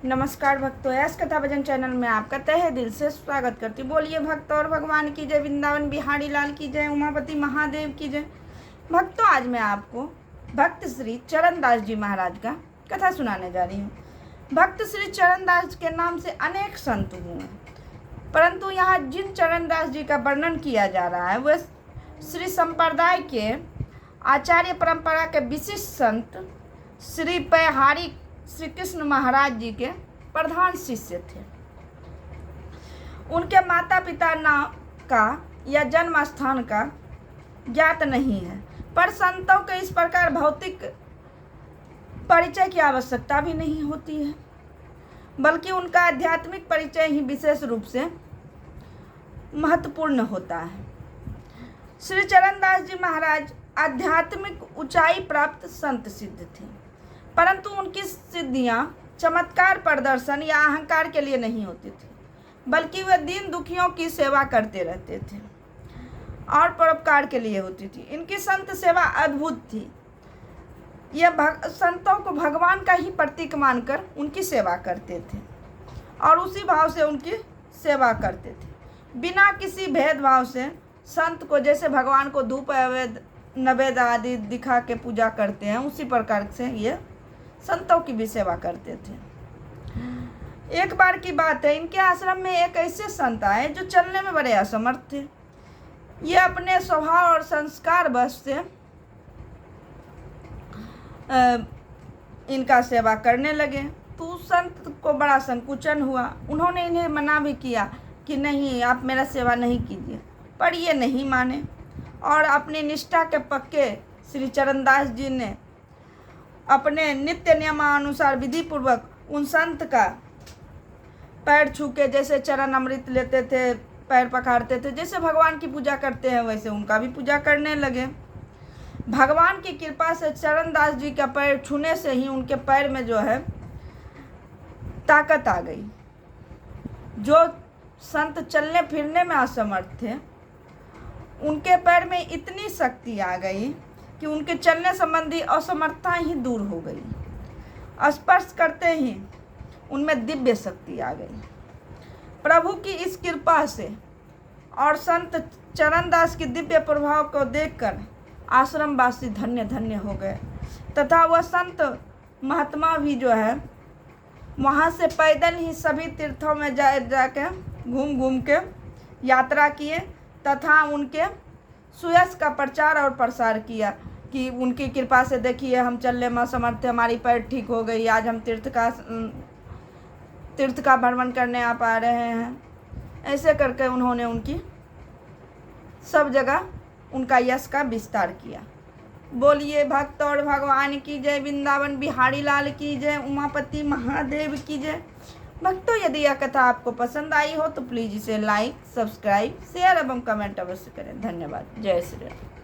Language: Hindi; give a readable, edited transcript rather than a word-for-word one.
नमस्कार भक्तों, यश कथा भजन चैनल में आपका तहे दिल से स्वागत करती। बोलिए भक्त और भगवान की जय, वृंदावन बिहारी लाल की जय, उमापति महादेव की जय। भक्तों, आज मैं आपको भक्त श्री चरणदास जी महाराज का कथा सुनाने जा रही हूँ। भक्त श्री चरणदास के नाम से अनेक संत हुए, परंतु यहाँ जिन चरणदास जी का वर्णन किया जा रहा है वह श्री संप्रदाय के आचार्य परंपरा के विशिष्ट संत श्री पैहारी श्री कृष्ण महाराज जी के प्रधान शिष्य थे। उनके माता पिता नाम का या जन्म स्थान का ज्ञात नहीं है, पर संतों के इस प्रकार भौतिक परिचय की आवश्यकता भी नहीं होती है, बल्कि उनका आध्यात्मिक परिचय ही विशेष रूप से महत्वपूर्ण होता है। श्री चरणदास जी महाराज आध्यात्मिक ऊंचाई प्राप्त संत सिद्ध थे, परंतु उनकी सिद्धियां चमत्कार प्रदर्शन या अहंकार के लिए नहीं होती थी, बल्कि वे दीन दुखियों की सेवा करते रहते थे और परोपकार के लिए होती थी। इनकी संत सेवा अद्भुत थी। यह संतों को भगवान का ही प्रतीक मानकर उनकी सेवा करते थे और उसी भाव से उनकी सेवा करते थे, बिना किसी भेदभाव से। संत को जैसे भगवान को धूप नैवेद्य आदि दिखा के पूजा करते हैं, उसी प्रकार से ये संतों की भी सेवा करते थे। एक बार की बात है, इनके आश्रम में एक ऐसे संत आए जो चलने में बड़े असमर्थ थे। ये अपने स्वभाव और संस्कार बस से इनका सेवा करने लगे, तो संत को बड़ा संकुचन हुआ। उन्होंने इन्हें मना भी किया कि नहीं, आप मेरा सेवा नहीं कीजिए, पर ये नहीं माने और अपनी निष्ठा के पक्के श्री चरणदास जी ने अपने नित्य नियमानुसार विधि पूर्वक उन संत का पैर छू के जैसे चरण अमृत लेते थे, पैर पखारते थे, जैसे भगवान की पूजा करते हैं वैसे उनका भी पूजा करने लगे। भगवान की कृपा से चरणदास जी का पैर छूने से ही उनके पैर में जो है ताकत आ गई। जो संत चलने फिरने में असमर्थ थे, उनके पैर में इतनी शक्ति आ गई कि उनके चलने संबंधी असमर्थता ही दूर हो गई। स्पर्श करते ही उनमें दिव्य शक्ति आ गई। प्रभु की इस कृपा से और संत चरणदास के दिव्य प्रभाव को देखकर आश्रमवासी धन्य धन्य हो गए, तथा वह संत महात्मा भी जो है वहाँ से पैदल ही सभी तीर्थों में जाके घूम घूम के यात्रा किए तथा उनके सुयश का प्रचार और प्रसार किया कि उनकी कृपा से देखिए हम चलने में समर्थ थे, हमारी पैर ठीक हो गई, आज हम तीर्थ का भ्रमण करने आ पा रहे हैं। ऐसे करके उन्होंने उनकी सब जगह उनका यश का विस्तार किया। बोलिए भक्त और भगवान की जय, वृंदावन बिहारी लाल की जय, उमापति महादेव की जय। भक्तों, यदि यह कथा आपको पसंद आई हो तो प्लीज़ इसे लाइक, सब्सक्राइब, शेयर एवं कमेंट अवश्य करें। धन्यवाद। जय श्री राम।